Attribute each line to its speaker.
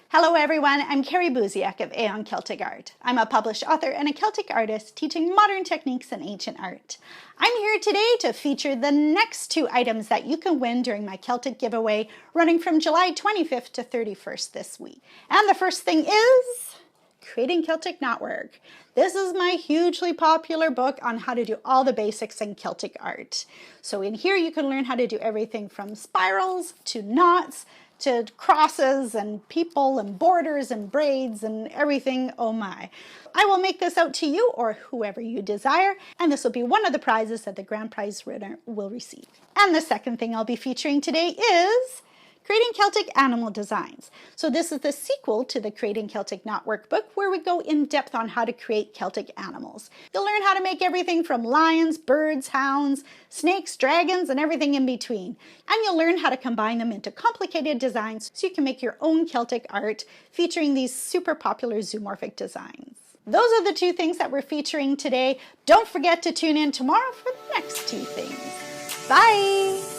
Speaker 1: Hello everyone, I'm Carrie Buziak of AON Celtic Art. I'm a published author and a Celtic artist teaching modern techniques in ancient art. I'm here today to feature the next two items that you can win during my Celtic giveaway running from July 25th to 31st this week. And the first thing is Creating Celtic Knotwork. This is my hugely popular book on how to do all the basics in Celtic art. So in here you can learn how to do everything from spirals to knots to crosses and people and borders and braids and everything, oh my. I will make this out to you or whoever you desire, and this will be one of the prizes that the grand prize winner will receive. And the second thing I'll be featuring today is Creating Celtic Animal Designs. So this is the sequel to the Creating Celtic Knotwork book where we go in depth on how to create Celtic animals. You'll learn how to make everything from lions, birds, hounds, snakes, dragons, and everything in between. And you'll learn how to combine them into complicated designs so you can make your own Celtic art featuring these super popular zoomorphic designs. Those are the two things that we're featuring today. Don't forget to tune in tomorrow for the next two things. Bye!